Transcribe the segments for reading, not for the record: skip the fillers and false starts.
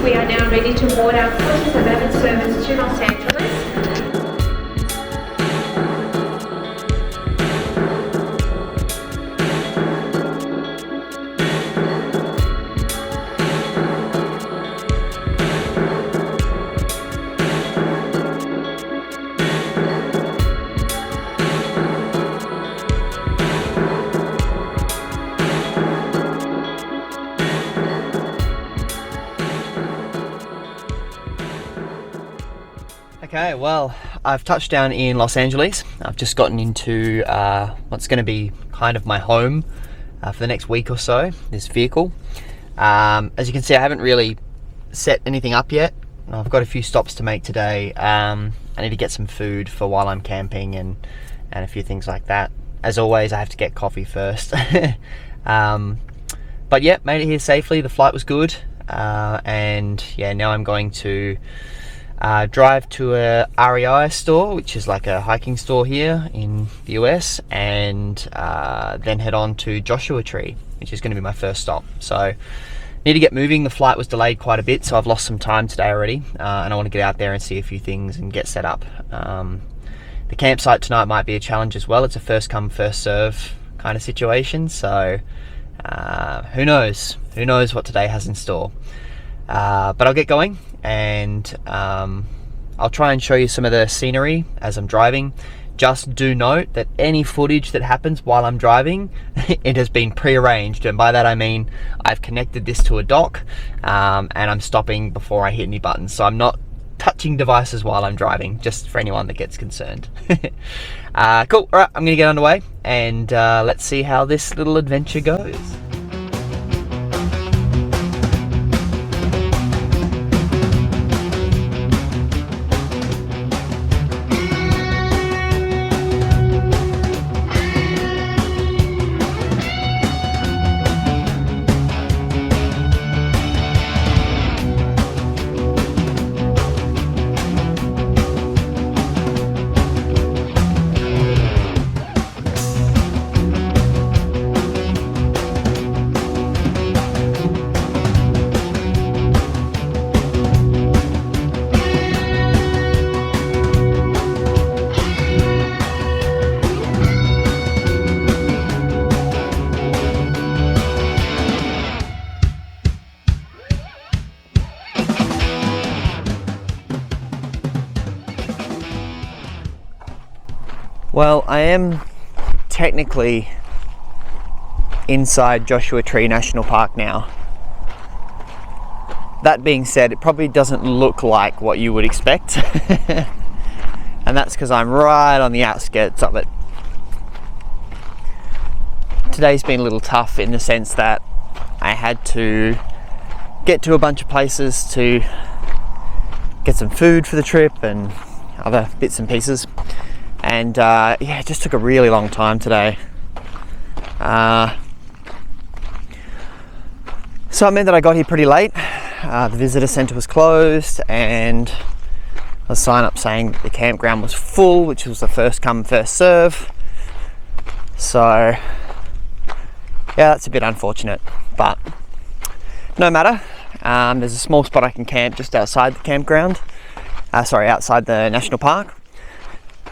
We are now ready to board our 47 service to Los Angeles. Okay, well, I've touched down in Los Angeles. I've just gotten into what's going to be kind of my home for the next week or so, this vehicle. As you can see, I haven't really set anything up yet. I've got a few stops to make today. I need to get some food for while I'm camping and a few things like that. As always, I have to get coffee first. But yeah, made it here safely. The flight was good. And yeah, now I'm going to drive to a REI store, which is like a hiking store here in the US, and then head on to Joshua Tree, which is going to be my first stop. So need to get moving. The flight was delayed quite a bit, so I've lost some time today already, and I want to get out there and see a few things and get set up. The campsite tonight might be a challenge as well. It's a first come first serve kind of situation, so who knows what today has in store. But I'll get going, and I'll try and show you some of the scenery as I'm driving. Just do note that any footage that happens while I'm driving, it has been pre-arranged, and by that I mean I've connected this to a dock, and I'm stopping before I hit any buttons, so I'm not touching devices while I'm driving, just for anyone that gets concerned. Cool, alright, I'm gonna get underway, and let's see how this little adventure goes. Well, I am technically inside Joshua Tree National Park now. That being said, it probably doesn't look like what you would expect. And that's because I'm right on the outskirts of it. Today's been a little tough in the sense that I had to get to a bunch of places to get some food for the trip and other bits and pieces. And yeah, it just took a really long time today. So it meant that I got here pretty late. The visitor centre was closed, and a sign up saying the campground was full, which was the first come first serve. So yeah, that's a bit unfortunate, but no matter. There's a small spot I can camp just outside the campground. Outside the national park.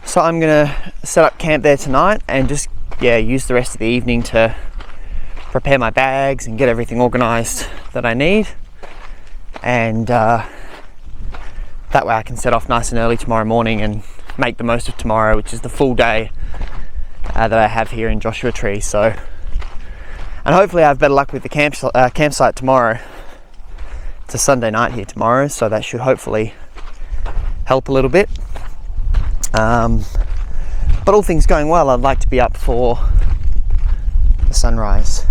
So I'm gonna set up camp there tonight and just use the rest of the evening to prepare my bags and get everything organised that I need, and that way I can set off nice and early tomorrow morning and make the most of tomorrow, which is the full day that I have here in Joshua Tree. So, and hopefully I have better luck with the campsite tomorrow. It's a Sunday night here tomorrow, so that should hopefully help a little bit. But all things going well, I'd like to be up for the sunrise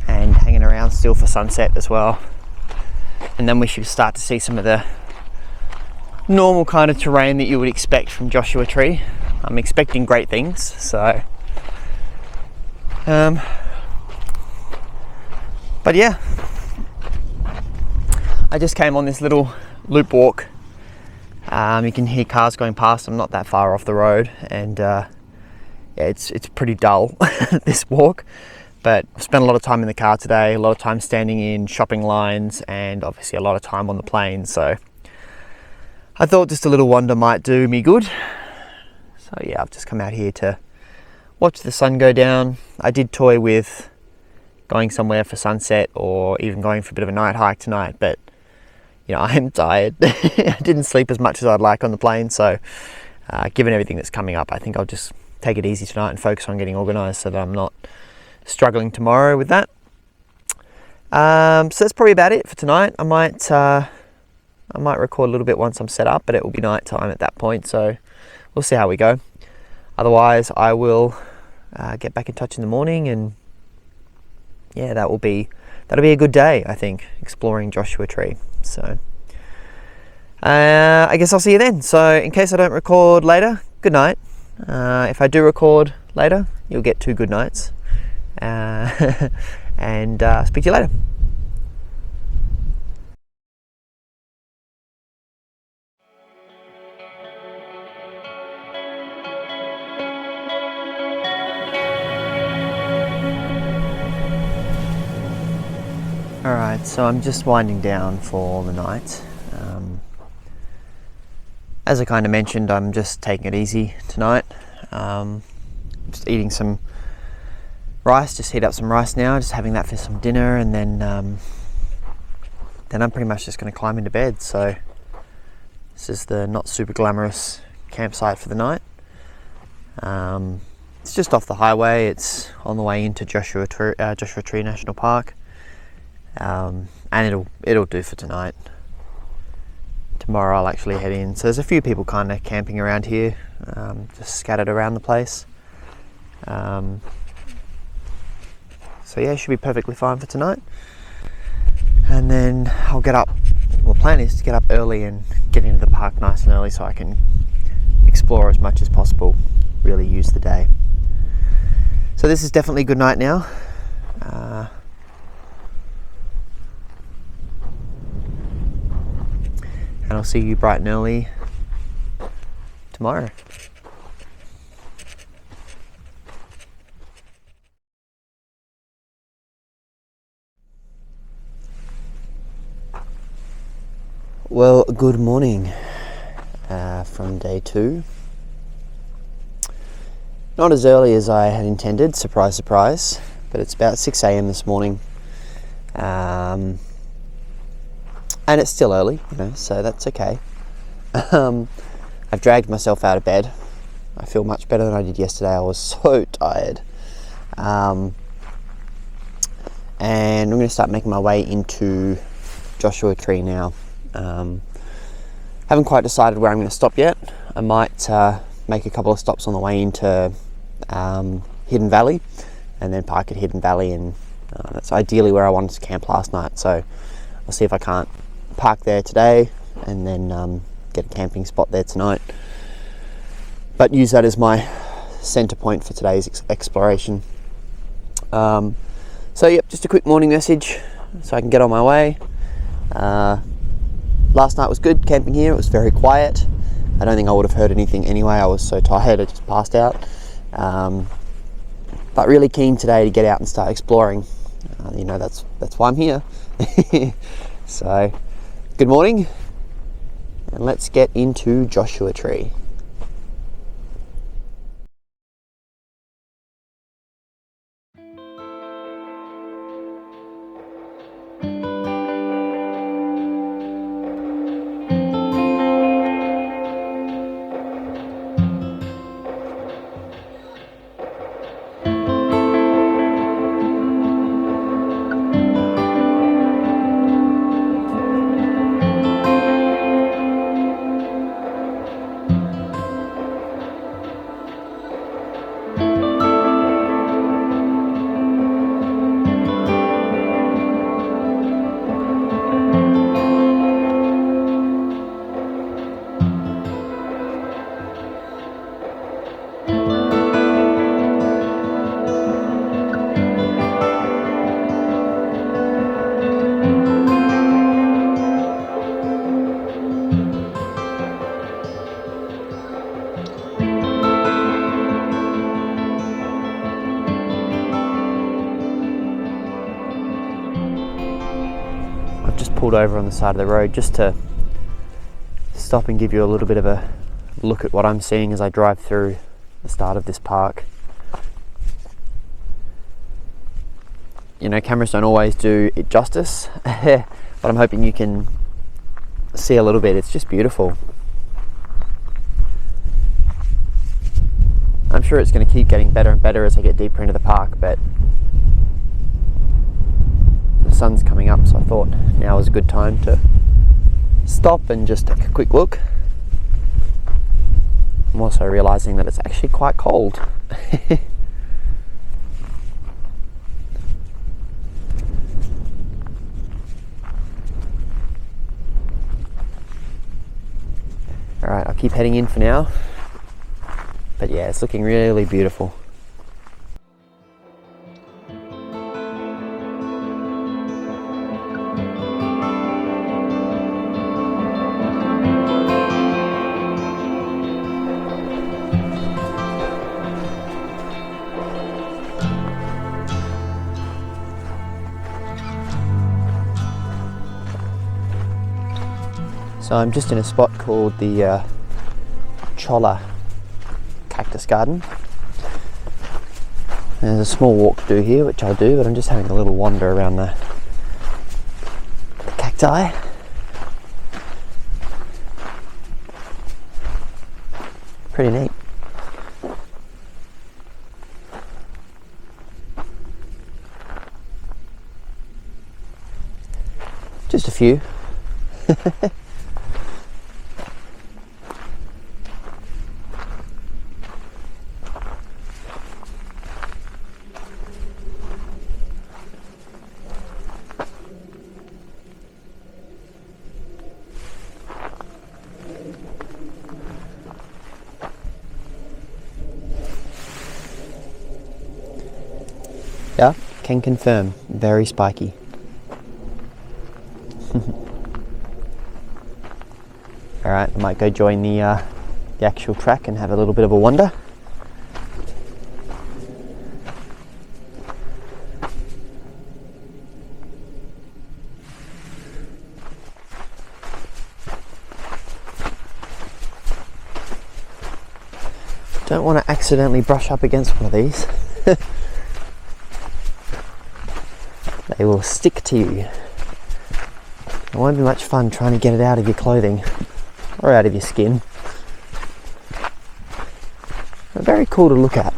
and hanging around still for sunset as well, and then we should start to see some of the normal kind of terrain that you would expect from Joshua Tree. I'm expecting great things, so but yeah, I just came on this little loop walk. You can hear cars going past. I'm not that far off the road, and yeah, it's pretty dull this walk, But I've spent a lot of time in the car today, a lot of time standing in shopping lines, and obviously a lot of time on the plane. So I thought just a little wander might do me good. So yeah, I've just come out here to watch the sun go down. I did toy with going somewhere for sunset or even going for a bit of a night hike tonight, but you know, I am tired. I didn't sleep as much as I'd like on the plane, so given everything that's coming up, I think I'll just take it easy tonight and focus on getting organised so that I'm not struggling tomorrow with that. So that's probably about it for tonight. I might record a little bit once I'm set up, but it will be night time at that point, so we'll see how we go. Otherwise, I will get back in touch in the morning, and yeah, that'll be a good day, I think, exploring Joshua Tree. So I guess I'll see you then. So in case I don't record later, good night. If I do record later, you'll get 2 good nights. And speak to you later. Alright, so I'm just winding down for the night. As I kind of mentioned, I'm just taking it easy tonight. Just eating some rice, just heat up some rice now, just having that for some dinner, and then I'm pretty much just going to climb into bed. So this is the not super glamorous campsite for the night. It's just off the highway. It's on the way into Joshua Tree National Park. And it'll do for tonight. Tomorrow I'll actually head in. So there's a few people kind of camping around here, just scattered around the place. So yeah, it should be perfectly fine for tonight. And then I'll get up. Well, the plan is to get up early and get into the park nice and early so I can explore as much as possible. Really use the day. So this is definitely a good night now. And I'll see you bright and early tomorrow. Well, good morning from day 2. Not as early as I had intended, surprise, surprise, but it's about 6 a.m. this morning. And it's still early, so that's okay. I've dragged myself out of bed. I feel much better than I did yesterday. I was so tired. And I'm going to start making my way into Joshua Tree now. Haven't quite decided where I'm going to stop yet. I might make a couple of stops on the way into Hidden Valley, and then park at Hidden Valley, and that's ideally where I wanted to camp last night. So I'll see if I can't park there today and then get a camping spot there tonight, but use that as my center point for today's exploration. So yep, just a quick morning message so I can get on my way. Last night was good camping here. It was very quiet. I don't think I would have heard anything anyway. I was so tired I just passed out. But really keen today to get out and start exploring. That's why I'm here. So good morning, and let's get into Joshua Tree. pulled over on the side of the road just to stop and give you a little bit of a look at what I'm seeing as I drive through the start of this park. You know, cameras don't always do it justice, but I'm hoping you can see a little bit. It's just beautiful. I'm sure it's going to keep getting better and better as I get deeper into the park, but the sun's coming up, so I thought now is a good time to stop and just take a quick look. I'm also realizing that it's actually quite cold. Alright, I'll keep heading in for now. But yeah, it's looking really beautiful. So I'm just in a spot called the Cholla Cactus Garden. There's a small walk to do here, which I'll do, but I'm just having a little wander around the cacti. Pretty neat. Just a few. Yeah, can confirm, very spiky. Alright, I might go join the actual track and have a little bit of a wander. Don't want to accidentally brush up against one of these. They will stick to you. It won't be much fun trying to get it out of your clothing or out of your skin. They're very cool to look at.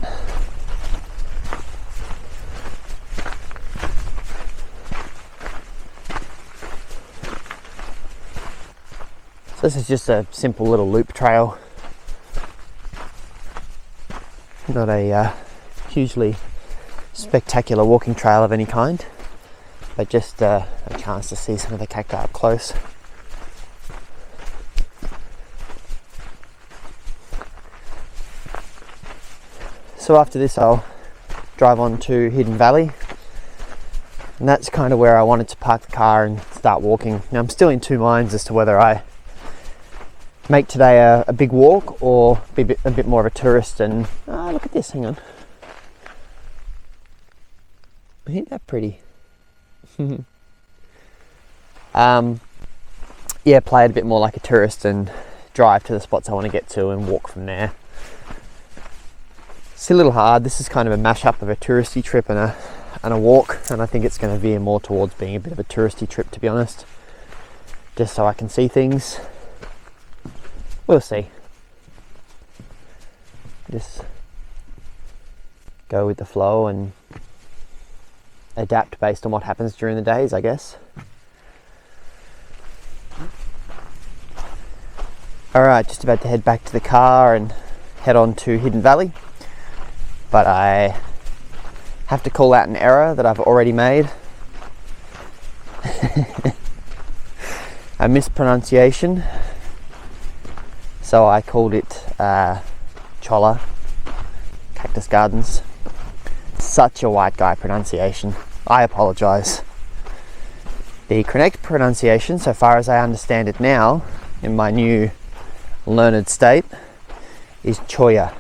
So this is just a simple little loop trail. Not a hugely spectacular walking trail of any kind, but just a chance to see some of the cacti up close. So after this I'll drive on to Hidden Valley, and that's kind of where I wanted to park the car and start walking. Now I'm still in two minds as to whether I make today a big walk or be a bit more of a tourist and look at this, hang on. Isn't that pretty? Yeah, play it a bit more like a tourist and drive to the spots I want to get to and walk from there. It's a little hard. This is kind of a mashup of a touristy trip and a walk, and I think it's going to veer more towards being a bit of a touristy trip, to be honest, just so I can see things. We'll see. Just go with the flow and adapt based on what happens during the days, I guess. Alright, just about to head back to the car and head on to Hidden Valley, but I have to call out an error that I've already made. A mispronunciation. So I called it Cholla Cactus Gardens. Such a white guy pronunciation. I apologise. The correct pronunciation, so far as I understand it now, in my new learned state, is Choya.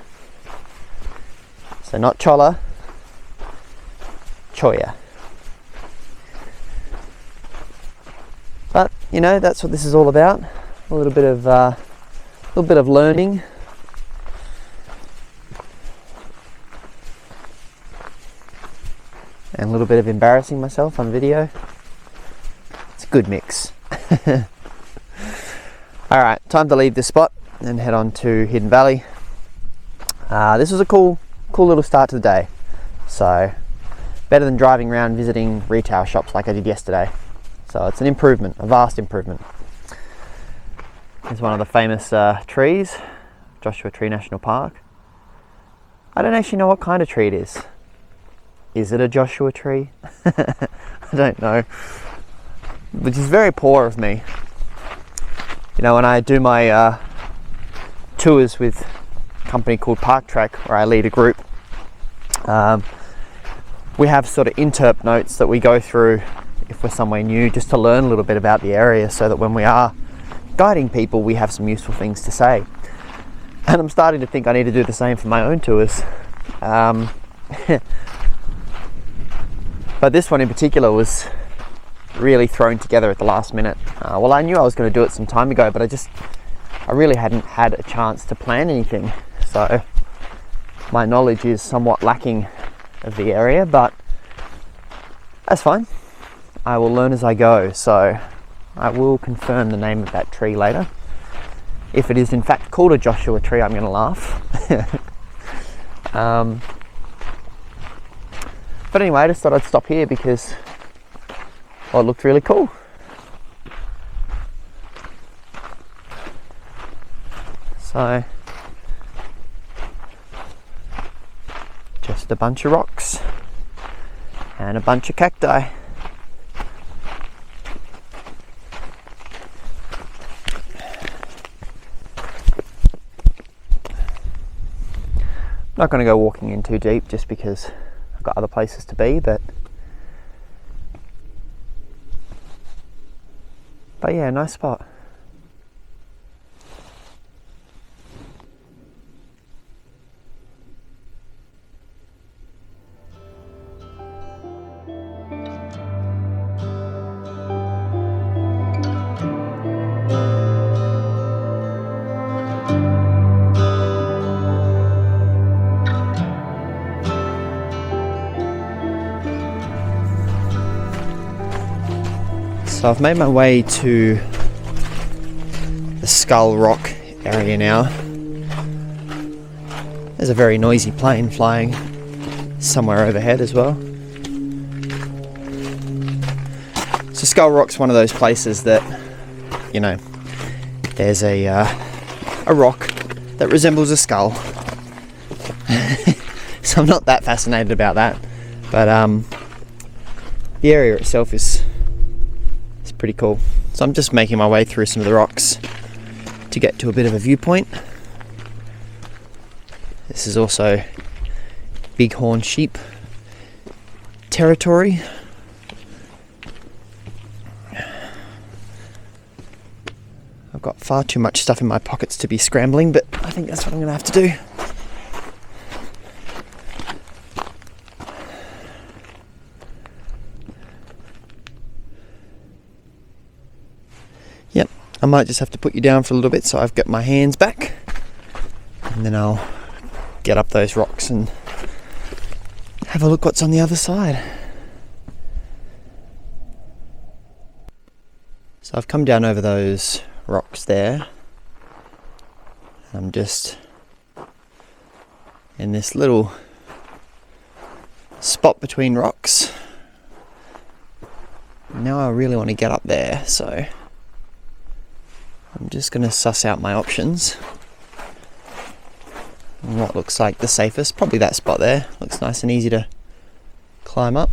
So not Cholla, Choya. But you know, that's what this is all about. A little bit of learning. And a little bit of embarrassing myself on video. It's a good mix. Alright, time to leave this spot and head on to Hidden Valley. This was a cool little start to the day. So, better than driving around visiting retail shops like I did yesterday. So it's an improvement, a vast improvement. Here's one of the famous trees, Joshua Tree National Park. I don't actually know what kind of tree it is. Is it a Joshua tree? I don't know. Which is very poor of me. You know, when I do my tours with a company called Park Track, where I lead a group, we have sort of interp notes that we go through if we're somewhere new, just to learn a little bit about the area, so that when we are guiding people, we have some useful things to say. And I'm starting to think I need to do the same for my own tours. But this one in particular was really thrown together at the last minute. Well, I knew I was going to do it some time ago, but I really hadn't had a chance to plan anything. So my knowledge is somewhat lacking of the area, but that's fine. I will learn as I go. So I will confirm the name of that tree later. If it is in fact called a Joshua tree, I'm going to laugh. But anyway, I just thought I'd stop here because, well, it looked really cool. So, just a bunch of rocks and a bunch of cacti. Not going to go walking in too deep just because I've got other places to be, but yeah, nice spot. So I've made my way to the Skull Rock area now. There's a very noisy plane flying somewhere overhead as well. So Skull Rock's one of those places that, you know, there's a rock that resembles a skull. So I'm not that fascinated about that, but the area itself is pretty cool. So I'm just making my way through some of the rocks to get to a bit of a viewpoint. This is also bighorn sheep territory. I've got far too much stuff in my pockets to be scrambling, but I think that's what I'm going to have to do. Yep, I might just have to put you down for a little bit so I've got my hands back, and then I'll get up those rocks and have a look what's on the other side. So I've come down over those rocks there. I'm just in this little spot between rocks. Now I really want to get up there, so I'm just going to suss out my options and what looks like the safest. Probably that spot there. Looks nice and easy to climb up.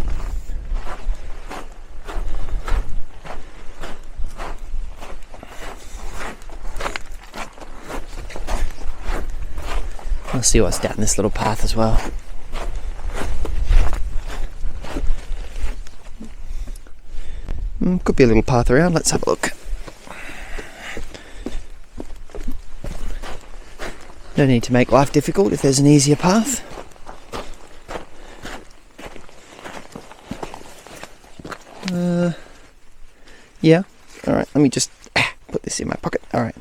I'll see what's down this little path as well. Could be a little path around. Let's have a look. No need to make life difficult if there's an easier path. Yeah. Alright, let me just put this in my pocket. Alright.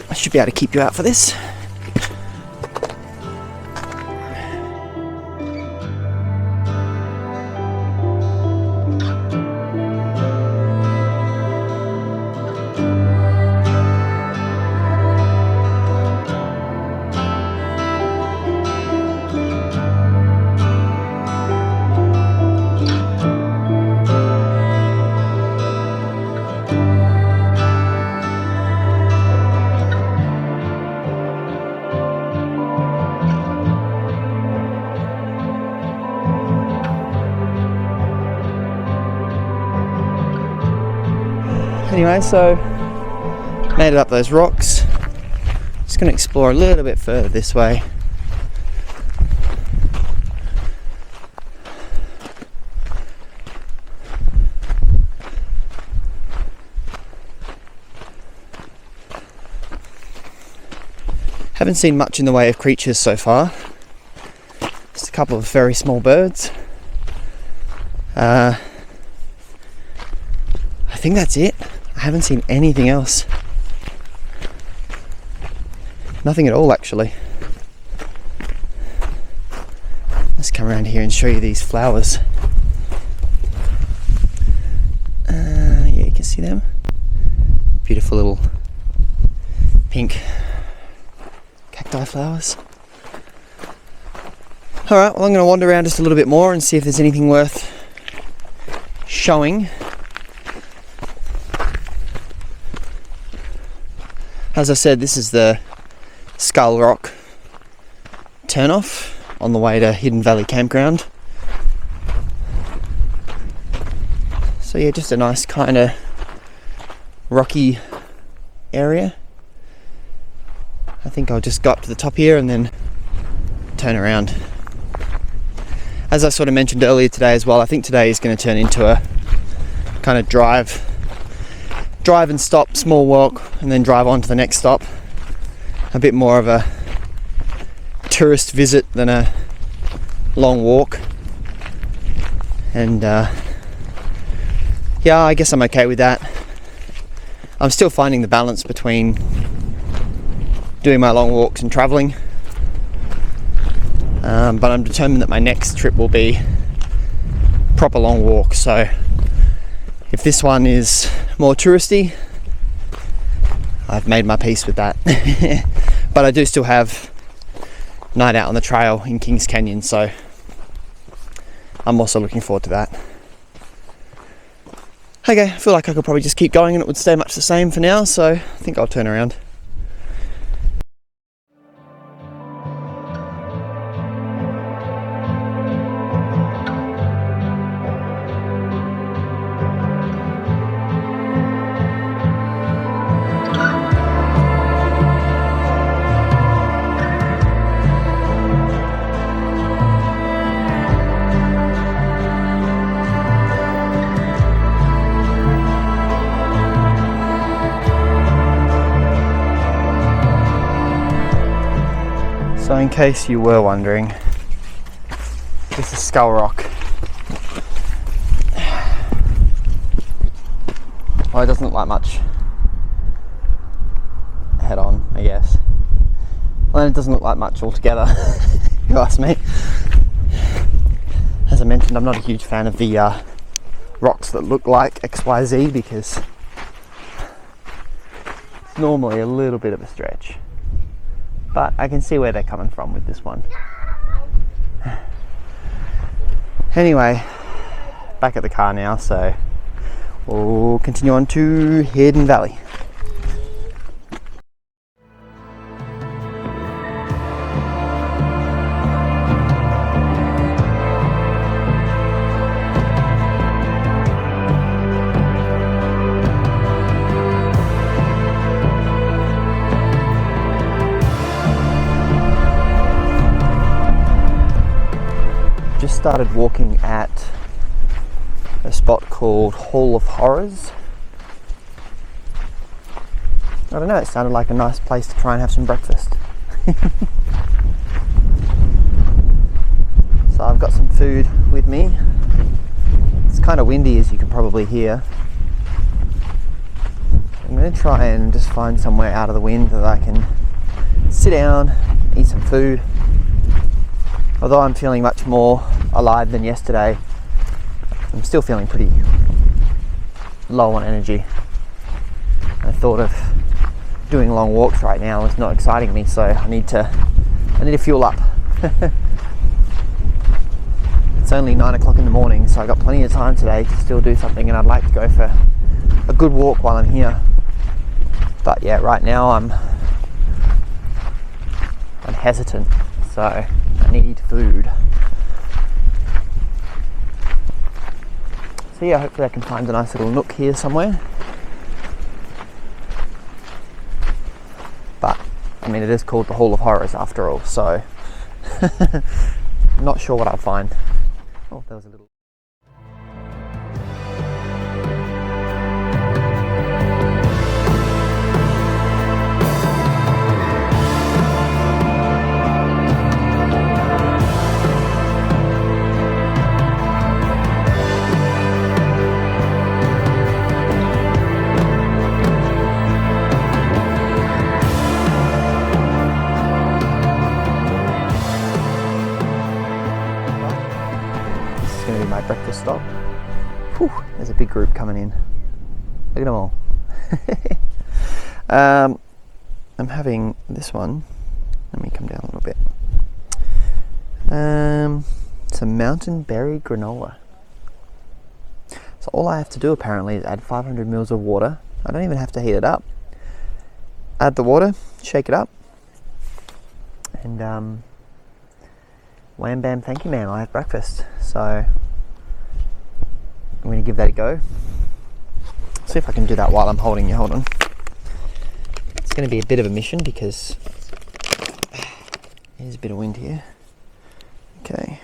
I should be able to keep you out for this. Anyway, so made it up those rocks. Just going to explore a little bit further this way. Haven't seen much in the way of creatures so far. Just a couple of very small birds. I think that's it. I haven't seen anything else. Nothing at all, actually. Let's come around here and show you these flowers. Yeah, you can see them. Beautiful little pink cacti flowers. Alright, well, I'm going to wander around just a little bit more and see if there's anything worth showing. As I said, this is the Skull Rock turnoff on the way to Hidden Valley Campground. So yeah, just a nice kind of rocky area. I think I'll just go up to the top here and then turn around. As I sort of mentioned earlier today as well, I think today is going to turn into a kind of drive and stop, small walk, and then drive on to the next stop. A bit more of a tourist visit than a long walk. And yeah, I guess I'm okay with that. I'm still finding the balance between doing my long walks and travelling. But I'm determined that my next trip will be proper long walk. So if this one is more touristy, I've made my peace with that. But I do still have night out on the trail in Kings Canyon, so I'm also looking forward to that. Okay, I feel like I could probably just keep going and it would stay much the same for now, so I think I'll turn around. So in case you were wondering, this is Skull Rock. Well, it doesn't look like much head on, I guess. Well, it doesn't look like much altogether, if you ask me. As I mentioned, I'm not a huge fan of the rocks that look like XYZ because it's normally a little bit of a stretch. But I can see where they're coming from with this one. Anyway, back at the car now, so we'll continue on to Hidden Valley. Just started walking at a spot called Hall of Horrors. I don't know, it sounded like a nice place to try and have some breakfast. So I've got some food with me. It's kind of windy, as you can probably hear. I'm going to try and just find somewhere out of the wind that I can sit down, eat some food. Although I'm feeling much more alive than yesterday, I'm still feeling pretty low on energy. I thought of doing long walks right now is not exciting me, so I need to fuel up. It's only 9 o'clock in the morning, so I got plenty of time today to still do something, and I'd like to go for a good walk while I'm here. But yeah, right now I'm hesitant, so I need food. So yeah, hopefully I can find a nice little nook here somewhere. But I mean, it is called the Hall of Horrors after all, so I'm not sure what I'll find. Oh, there was a little... my breakfast stop. Whew, there's a big group coming in. Look at them all. I'm having this one. Let me come down a little bit. Some mountain berry granola. So all I have to do apparently is add 500 mils of water. I don't even have to heat it up. Add the water, shake it up, and wham bam, thank you ma'am, I have breakfast. So I'm going to give that a go. See if I can do that while I'm holding you. Hold on. It's going to be a bit of a mission because there's a bit of wind here. Okay.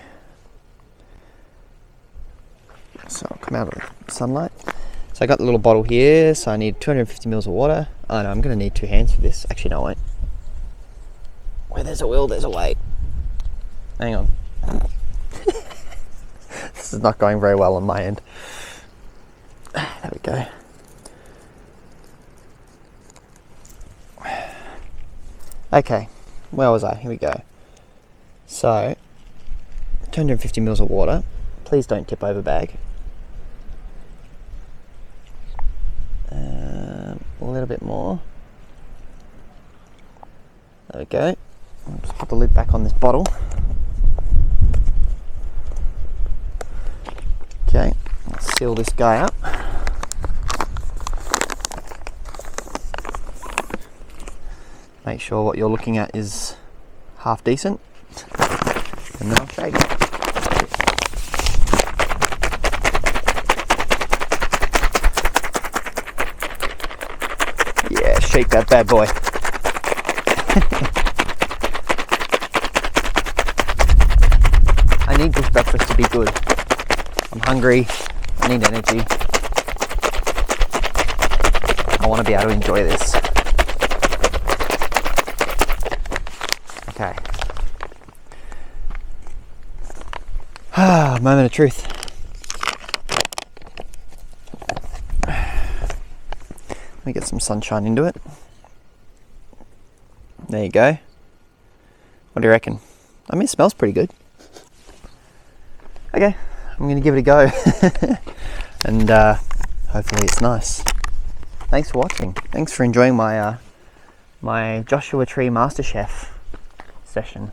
So I'll come out of the sunlight. So I got the little bottle here. So I need 250 mils of water. Oh no, I'm going to need 2 hands for this. Actually, no, I won't. Where there's a will, there's a way. Hang on. This is not going very well on my end. There we go. Okay, where was I? Here we go. So, 250 mils of water. Please don't tip over bag. A little bit more. There we go. I'll just put the lid back on this bottle. Okay, let's seal this guy up. Make sure what you're looking at is half decent, and then I'll shake. Yeah, shake that bad boy. I need this breakfast to be good. I'm hungry, I need energy. I want to be able to enjoy this. Okay. Moment of truth. Let me get some sunshine into it. There you go. What do you reckon? I mean, it smells pretty good. Okay, I'm going to give it a go. And hopefully it's nice. Thanks for watching. Thanks for enjoying my my Joshua Tree MasterChef session.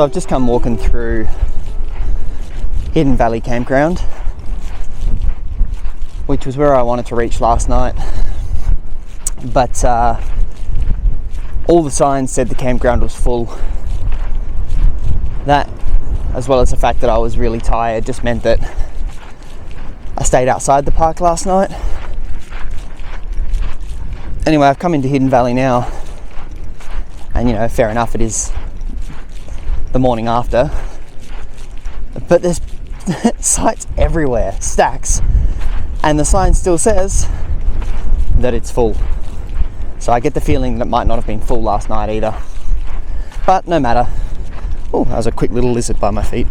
So I've just come walking through Hidden Valley Campground, which was where I wanted to reach last night, but all the signs said the campground was full. That, as well as the fact that I was really tired, just meant that I stayed outside the park last night. Anyway, I've come into Hidden Valley now, and you know, fair enough, it is the morning after, but there's sites everywhere, stacks, and the sign still says that it's full. So I get the feeling that it might not have been full last night either, but no matter. Oh, that was a quick little lizard by my feet.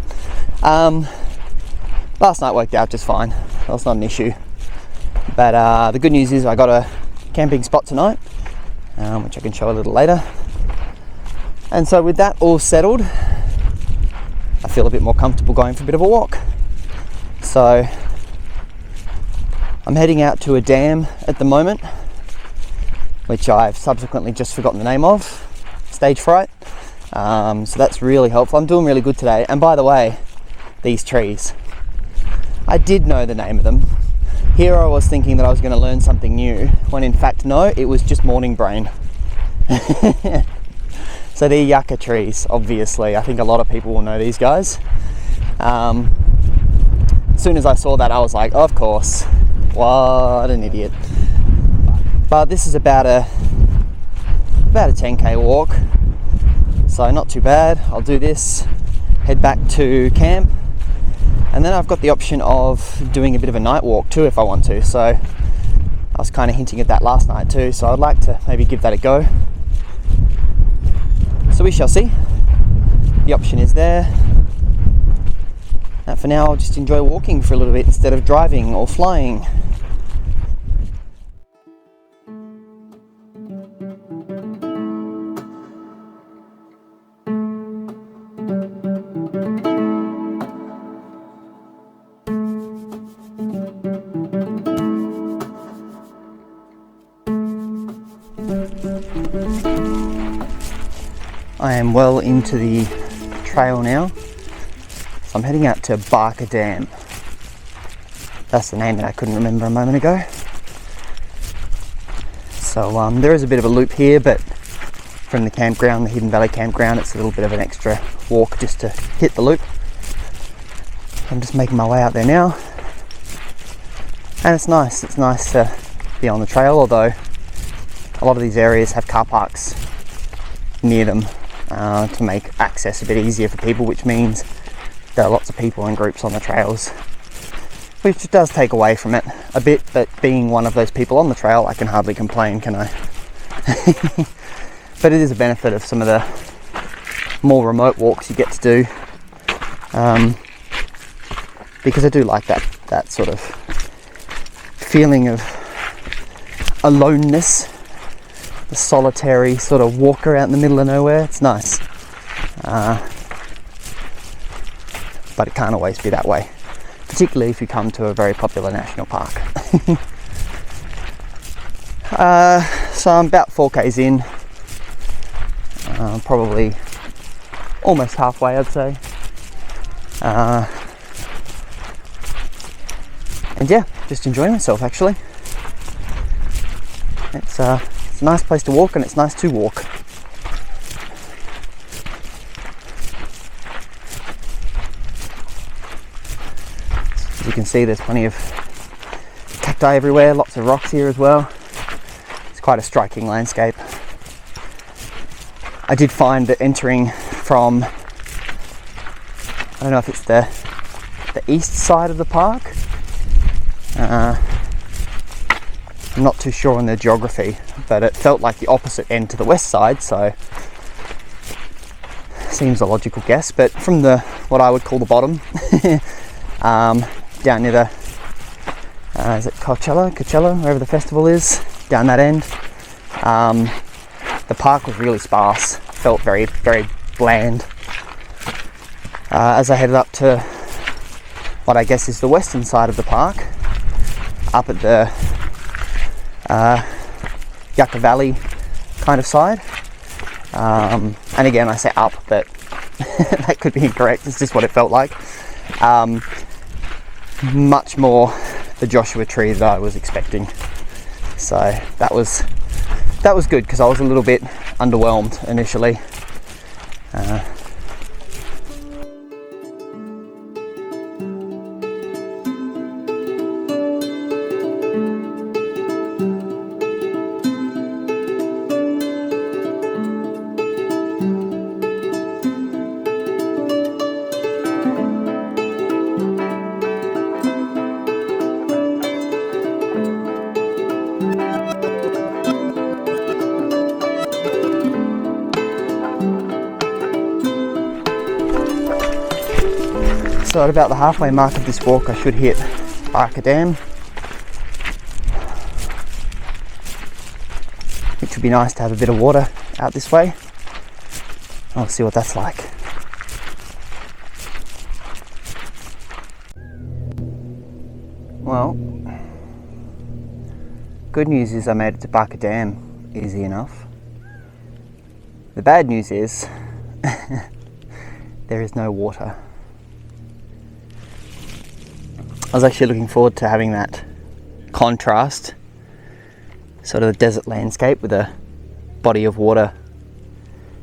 Last night worked out just fine. That's not an issue. But the good news is I got a camping spot tonight, which I can show a little later. And so with that all settled, I feel a bit more comfortable going for a bit of a walk. So I'm heading out to a dam at the moment, which I've subsequently just forgotten the name of, stage fright. So that's really helpful. I'm doing really good today. And by the way, these trees, I did know the name of them. Here I was thinking that I was going to learn something new, when in fact no, it was just morning brain. So they're yucca trees, obviously. I think a lot of people will know these guys. As soon as I saw that, I was like, of course, what an idiot. But this is about a 10k walk, so not too bad. I'll do this, head back to camp, and then I've got the option of doing a bit of a night walk too if I want to. So I was kind of hinting at that last night too, so I'd like to maybe give that a go. So we shall see. The option is there. And for now, I'll just enjoy walking for a little bit instead of driving or flying. I am well into the trail now, so I'm heading out to Barker Dam. That's the name that I couldn't remember a moment ago. So there is a bit of a loop here, but from the campground, the Hidden Valley Campground, it's a little bit of an extra walk just to hit the loop. I'm just making my way out there now, and it's nice to be on the trail, although a lot of these areas have car parks near them to make access a bit easier for people, which means there are lots of people in groups on the trails, which does take away from it a bit, but being one of those people on the trail, I can hardly complain, can I? But it is a benefit of some of the more remote walks you get to do, because I do like that sort of feeling of aloneness, the solitary sort of walker out in the middle of nowhere. It's nice, but it can't always be that way, particularly if you come to a very popular national park. So I'm about 4k's in, probably almost halfway, I'd say, and yeah, just enjoying myself actually. It's a nice place to walk, and it's nice to walk. As you can see, there's plenty of cacti everywhere, lots of rocks here as well. It's quite a striking landscape. I did find that entering from, I don't know if it's the east side of the park, I'm not too sure on the geography, but it felt like the opposite end to the west side, so seems a logical guess. But from the what I would call the bottom, down near the is it Coachella, wherever the festival is, down that end, the park was really sparse, felt very, very bland. As I headed up to what I guess is the western side of the park, up at the Yucca Valley kind of side, and again I say up, but That could be incorrect, it's just what it felt like. Much more the Joshua tree that I was expecting. So that was good, because I was a little bit underwhelmed initially. So at about the halfway mark of this walk, I should hit Barker Dam, which would be nice to have a bit of water out this way. I'll see what that's like. Well, good news is I made it to Barker Dam easy enough. The bad news is there is no water. I was actually looking forward to having that contrast, sort of the desert landscape with a body of water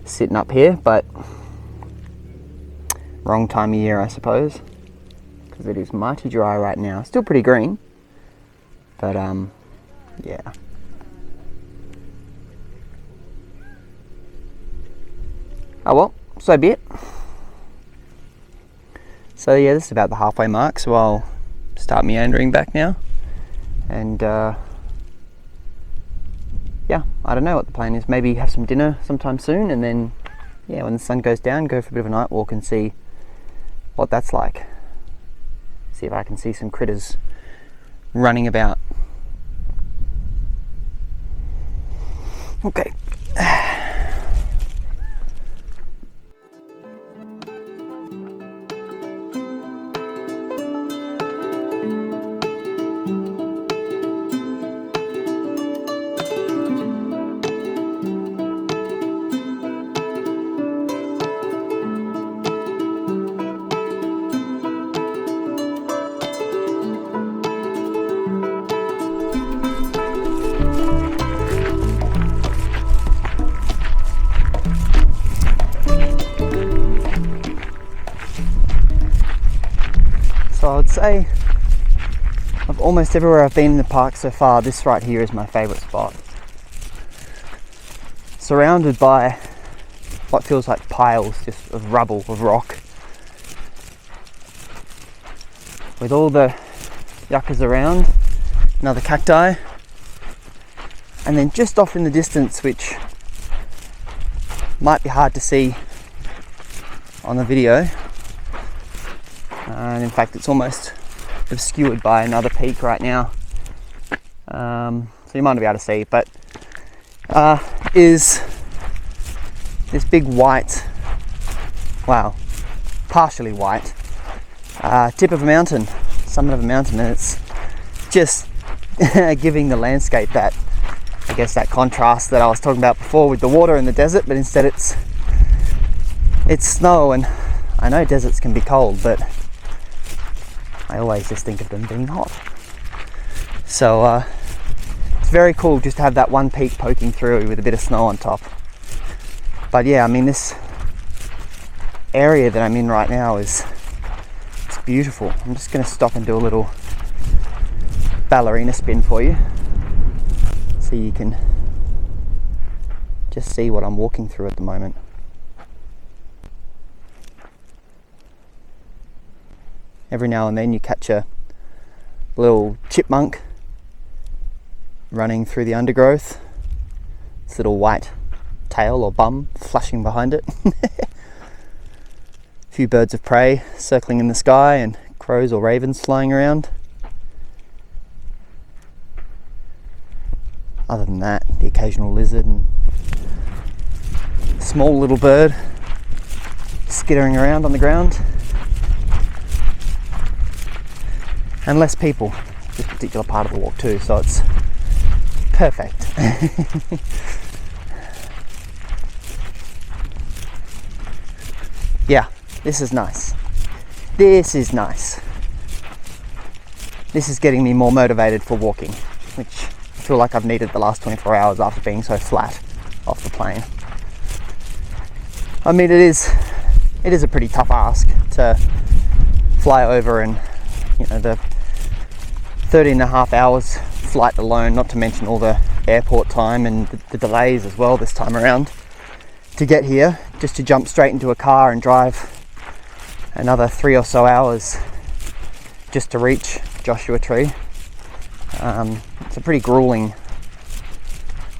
sitting up here, but wrong time of year, I suppose, because it is mighty dry right now. Still pretty green, but yeah. Oh well, so be it. So yeah, this is about the halfway mark, so I'll start meandering back now, and yeah, I don't know what the plan is. Maybe have some dinner sometime soon, and then yeah, when the sun goes down, go for a bit of a night walk and see what that's like. See if I can see some critters running about. Okay. So I would say of almost everywhere I've been in the park so far, this right here is my favourite spot. Surrounded by what feels like piles just of rubble, of rock, with all the yuccas around, and other cacti, and then just off in the distance, which might be hard to see on the video, and in fact it's almost obscured by another peak right now, so you might not be able to see, but is this big white, wow, partially white tip of a mountain, summit of a mountain, and it's just giving the landscape that, I guess, that contrast that I was talking about before with the water in the desert, but instead it's snow. And I know deserts can be cold, but I always just think of them being hot. So it's very cool just to have that one peak poking through with a bit of snow on top. But yeah, I mean, this area that I'm in right now it's beautiful. I'm just going to stop and do a little ballerina spin for you, so you can just see what I'm walking through at the moment. Every now and then you catch a little chipmunk running through the undergrowth, its little white tail or bum flashing behind it. A few birds of prey circling in the sky, and crows or ravens flying around. Other than that, the occasional lizard and small little bird skittering around on the ground. And less people this particular part of the walk too, so it's perfect. yeah, this is nice. This is nice. This is getting me more motivated for walking, which I feel like I've needed the last 24 hours after being so flat off the plane. I mean, it is a pretty tough ask to fly over, and the 13.5 hours flight alone, not to mention all the airport time and the delays as well this time around to get here, just to jump straight into a car and drive another 3 or so hours just to reach Joshua Tree. It's a pretty grueling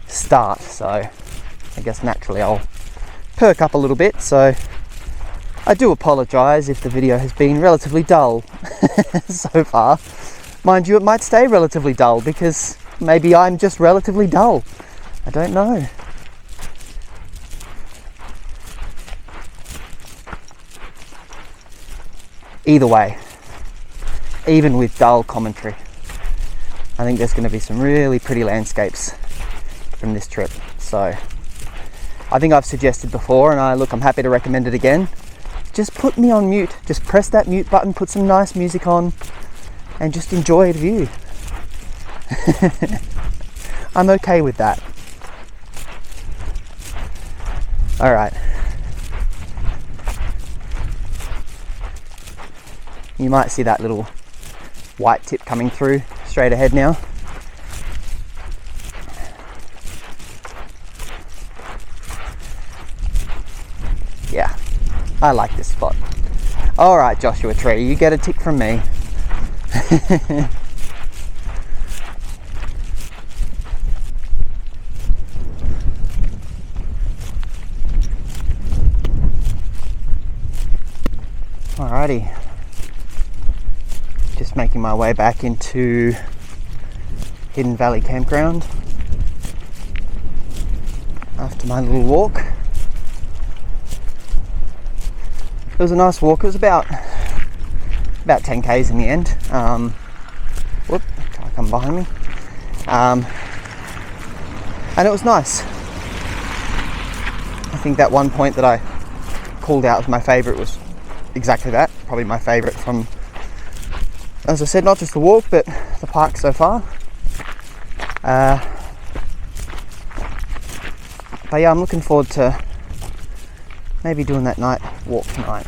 start, so I guess naturally I'll perk up a little bit. So I do apologise if the video has been relatively dull so far. Mind you, it might stay relatively dull because maybe I'm just relatively dull. I don't know. Either way, even with dull commentary, I think there's going to be some really pretty landscapes from this trip. So I think I've suggested before, and I'm happy to recommend it again. Just put me on mute. Just press that mute button, put some nice music on, and just enjoy the view. I'm okay with that. All right. You might see that little white tip coming through straight ahead now. Yeah, I like this spot. All right, Joshua Tree, you get a tick from me. Alrighty. Just making my way back into Hidden Valley Campground after my little walk. It was a nice walk. It was about 10 k's in the end. Whoop, try to come behind me. And it was nice. I think that one point that I called out as my favourite was exactly that. Probably my favourite from, as I said, not just the walk, but the park so far. But yeah, I'm looking forward to maybe doing that night walk tonight.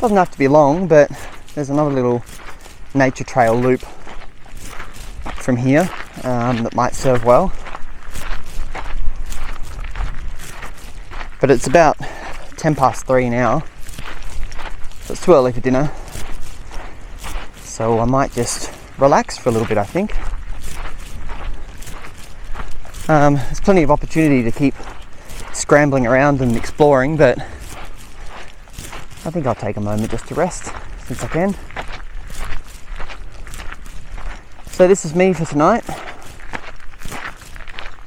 Doesn't have to be long, but there's another little nature trail loop from here that might serve well. But it's about 3:10 now, so it's too early for dinner. So I might just relax for a little bit, I think. There's plenty of opportunity to keep scrambling around and exploring, but I think I'll take a moment just to rest since I can. So this is me for tonight.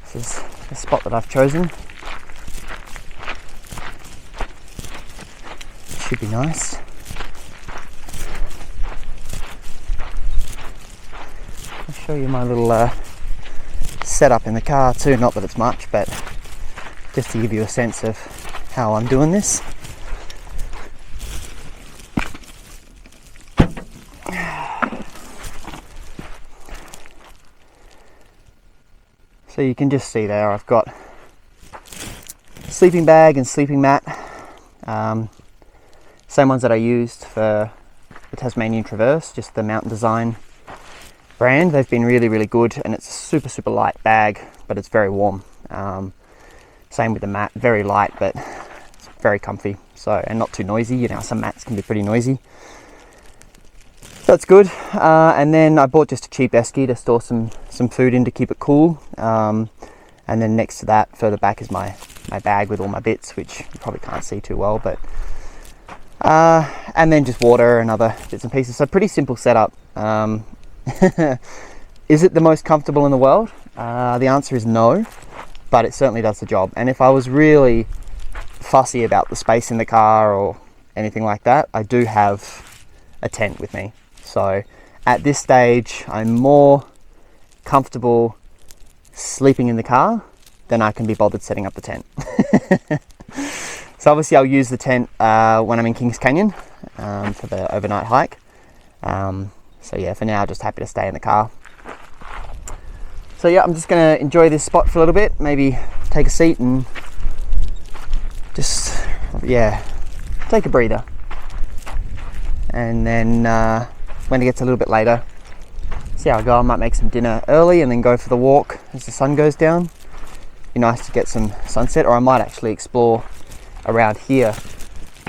This is the spot that I've chosen. It should be nice. I'll show you my little setup in the car too, not that it's much, but just to give you a sense of how I'm doing this. So you can just see there I've got sleeping bag and sleeping mat, same ones that I used for the Tasmanian Traverse, just the Mountain Design brand. They've been really, really good, and it's a super, super light bag, but it's very warm. Same with the mat, very light, but it's very comfy, so, and not too noisy. You know, some mats can be pretty noisy. That's good. And then I bought just a cheap esky to store some food in to keep it cool. And then next to that, further back, is my bag with all my bits, which you probably can't see too well, but and then just water and other bits and pieces. So pretty simple setup. Is it the most comfortable in the world? The answer is no, but it certainly does the job. And if I was really fussy about the space in the car or anything like that, I do have a tent with me. So at this stage, I'm more comfortable sleeping in the car than I can be bothered setting up the tent. So obviously I'll use the tent when I'm in Kings Canyon for the overnight hike. So yeah, for now, just happy to stay in the car. So yeah, I'm just gonna enjoy this spot for a little bit, maybe take a seat and just, yeah, take a breather. And then when it gets a little bit later, see how I go. I might make some dinner early and then go for the walk as the sun goes down. Be nice to get some sunset, or I might actually explore around here,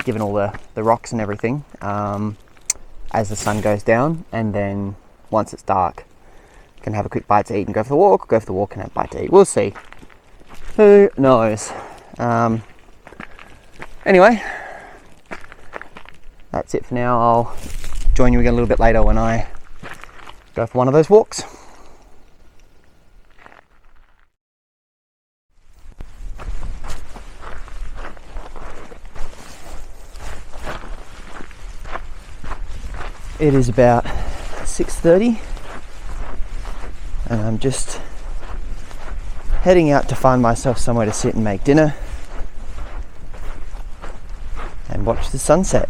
given all the rocks and everything, as the sun goes down, and then once it's dark, can have a quick bite to eat and go for the walk, and have a bite to eat. We'll see. Who knows? Anyway, that's it for now. I'll join you again a little bit later when I go for one of those walks. It is about 6:30 and I'm just heading out to find myself somewhere to sit and make dinner and watch the sunset.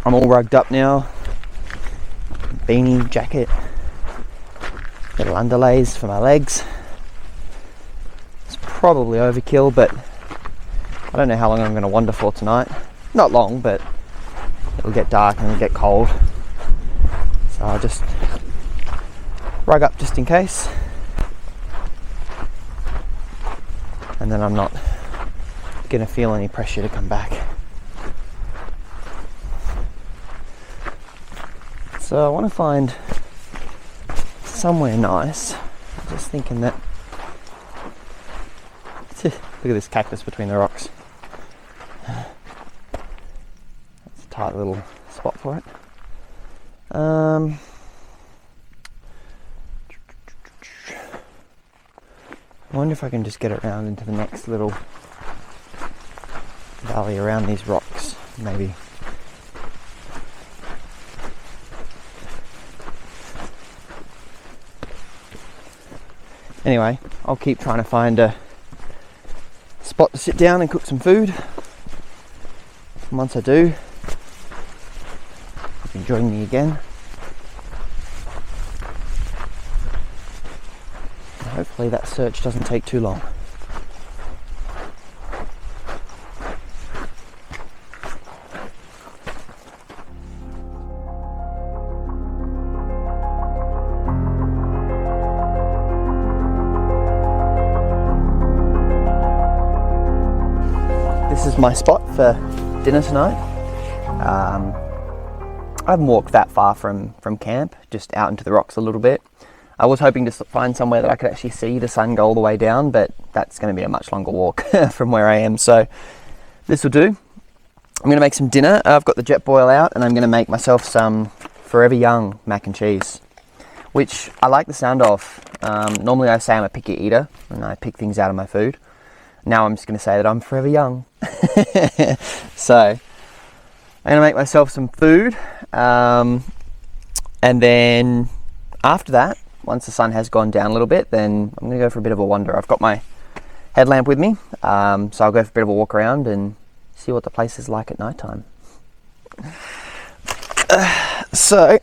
I'm all rugged up now, beanie, jacket, little underlays for my legs. It's probably overkill, but I don't know how long I'm going to wander for tonight. Not long, but it'll get dark and it'll get cold. So I'll just rug up just in case. And then I'm not going to feel any pressure to come back. So I want to find somewhere nice. I'm just thinking that... Look at this cactus between the rocks. That's a tight little spot for it. I wonder if I can just get around into the next little valley around these rocks, maybe. Anyway, I'll keep trying to find a spot to sit down and cook some food. And once I do, you can join me again. And hopefully that search doesn't take too long. This is my spot for dinner tonight. I haven't walked that far from camp, just out into the rocks a little bit. I was hoping to find somewhere that I could actually see the sun go all the way down, but that's going to be a much longer walk from where I am, so this will do. I'm going to make some dinner. I've got the jet boil out and I'm going to make myself some Forever Young mac and cheese, which I like the sound of. Normally I say I'm a picky eater and I pick things out of my food. Now I'm just going to say that I'm forever young. So I'm going to make myself some food, and then after that, once the sun has gone down a little bit, then I'm going to go for a bit of a wander. I've got my headlamp with me, so I'll go for a bit of a walk around and see what the place is like at night time. So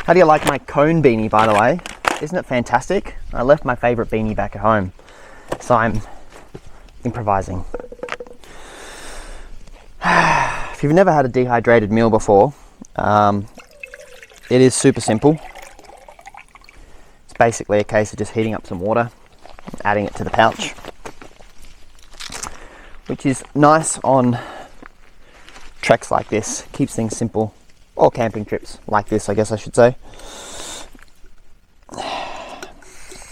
how do you like my cone beanie, by the way? Isn't it fantastic? I left my favourite beanie back at home, so I'm improvising. If you've never had a dehydrated meal before, it is super simple. It's basically a case of just heating up some water, adding it to the pouch, which is nice on treks like this. Keeps things simple, or camping trips like this, I guess I should say.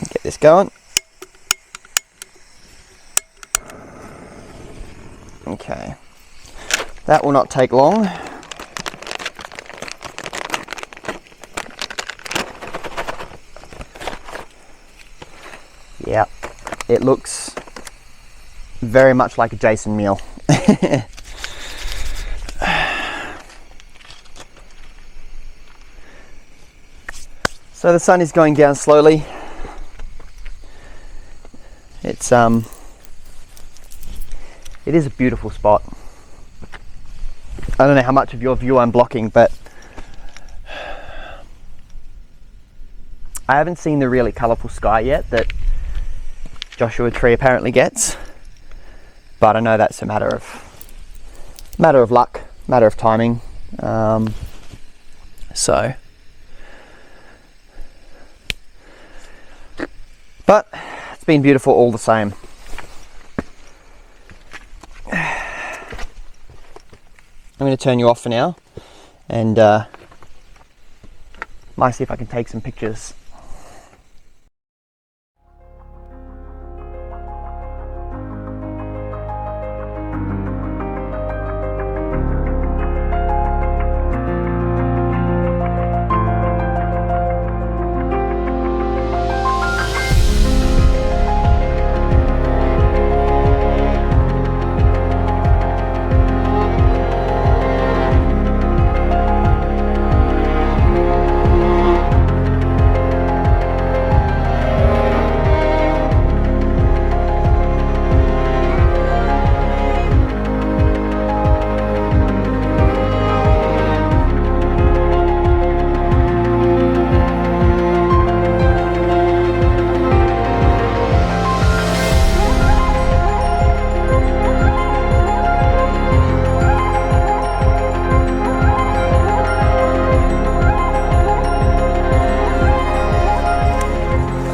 Get this going. Okay, that will not take long. Yeah, it looks very much like a Jason meal. So the sun is going down slowly. It is a beautiful spot. I don't know how much of your view I'm blocking, but I haven't seen the really colourful sky yet that Joshua Tree apparently gets, but I know that's a matter of luck, matter of timing. But it's been beautiful all the same. I'm going to turn you off for now, and might see if I can take some pictures.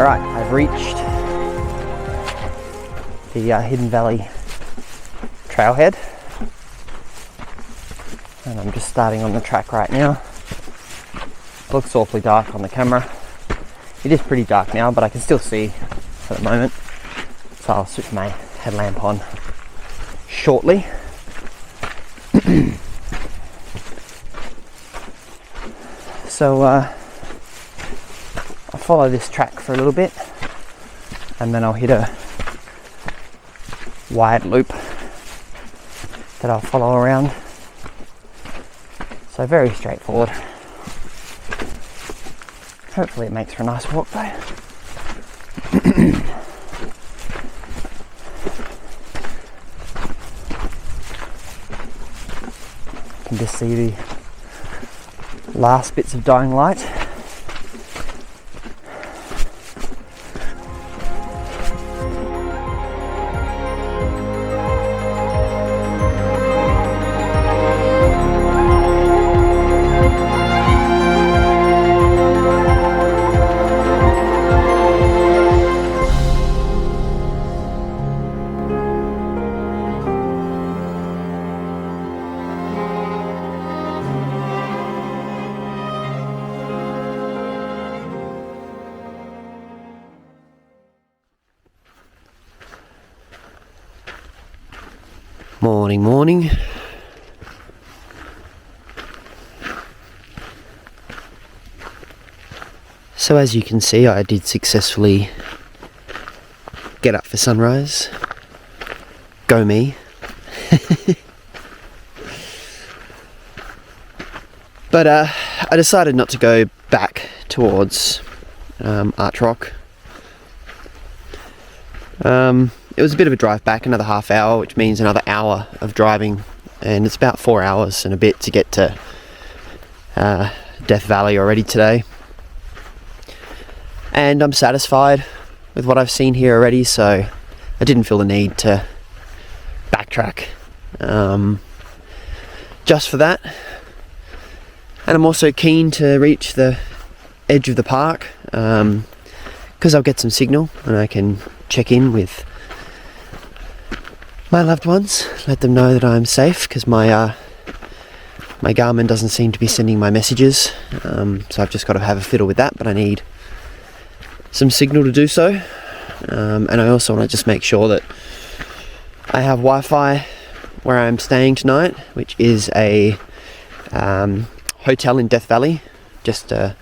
Alright, I've reached the Hidden Valley trailhead, and I'm just starting on the track right now. Looks awfully dark on the camera. It is pretty dark now, but I can still see at the moment, so I'll switch my headlamp on shortly. So I'll follow this track for a little bit, and then I'll hit a wide loop that I'll follow around. So very straightforward. Hopefully it makes for a nice walk though. You can just see the last bits of dying light. Morning, morning. So as you can see, I did successfully get up for sunrise. Go me. But I decided not to go back towards Arch Rock. It was a bit of a drive back, another half hour, which means another hour of driving, and it's about 4 hours and a bit to get to Death Valley already today. And I'm satisfied with what I've seen here already, so I didn't feel the need to backtrack just for that. And I'm also keen to reach the edge of the park because I'll get some signal and I can check in with my loved ones, let them know that I'm safe, because my Garmin doesn't seem to be sending my messages, so I've just got to have a fiddle with that, but I need some signal to do so. And I also want to just make sure that I have Wi-Fi where I'm staying tonight, which is a hotel in Death Valley, just the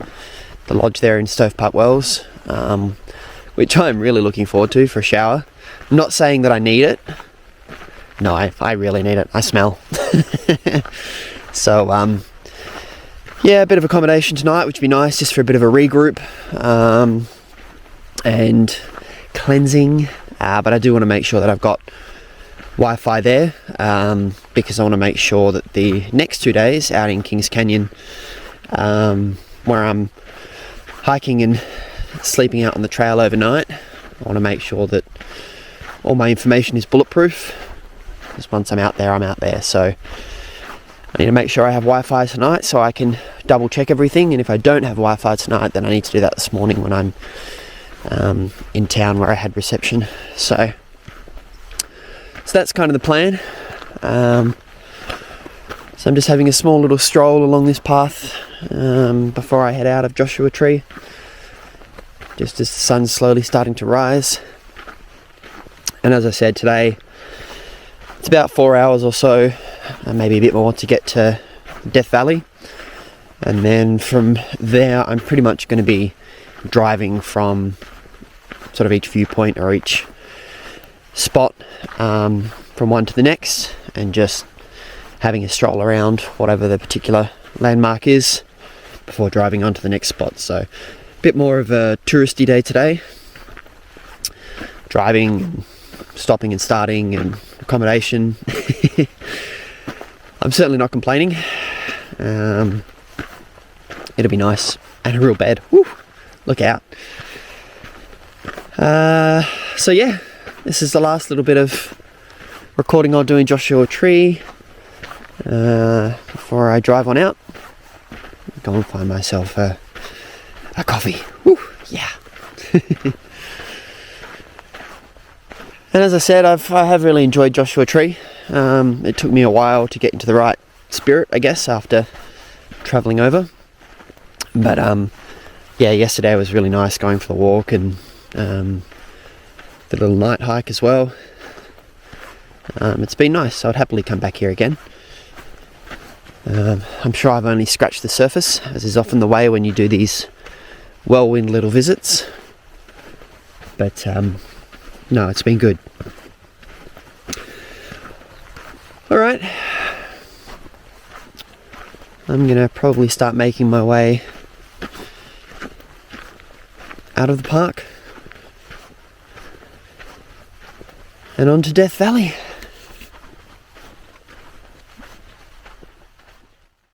lodge there in Stovepipe Wells, which I'm really looking forward to for a shower. I'm not saying that I need it. No, I really need it. I smell. So yeah, a bit of accommodation tonight, which would be nice just for a bit of a regroup and cleansing. But I do want to make sure that I've got Wi-Fi there because I want to make sure that the next 2 days out in Kings Canyon, where I'm hiking and sleeping out on the trail overnight, I want to make sure that all my information is bulletproof, because once I'm out there. So I need to make sure I have Wi-Fi tonight so I can double check everything, and if I don't have Wi-Fi tonight, then I need to do that this morning when I'm in town where I had reception. So that's kind of the plan. So I'm just having a small little stroll along this path before I head out of Joshua Tree, just as the sun's slowly starting to rise. And as I said, today it's about 4 hours or so, maybe a bit more, to get to Death Valley, and then from there I'm pretty much going to be driving from sort of each viewpoint or each spot from one to the next, and just having a stroll around whatever the particular landmark is before driving on to the next spot. So a bit more of a touristy day today, driving, stopping and starting, and accommodation. I'm certainly not complaining. It'll be nice, and a real bed. Woo, look out. So yeah, this is the last little bit of recording I'll do in Joshua Tree before I drive on out. Go and find myself a coffee. Woo, yeah. And as I said, I have really enjoyed Joshua Tree. It took me a while to get into the right spirit, I guess, after travelling over. But yeah, yesterday was really nice, going for the walk and the little night hike as well. It's been nice, so I'd happily come back here again. I'm sure I've only scratched the surface, as is often the way when you do these whirlwind little visits. But no, it's been good. Alright, I'm gonna probably start making my way out of the park and on to Death Valley.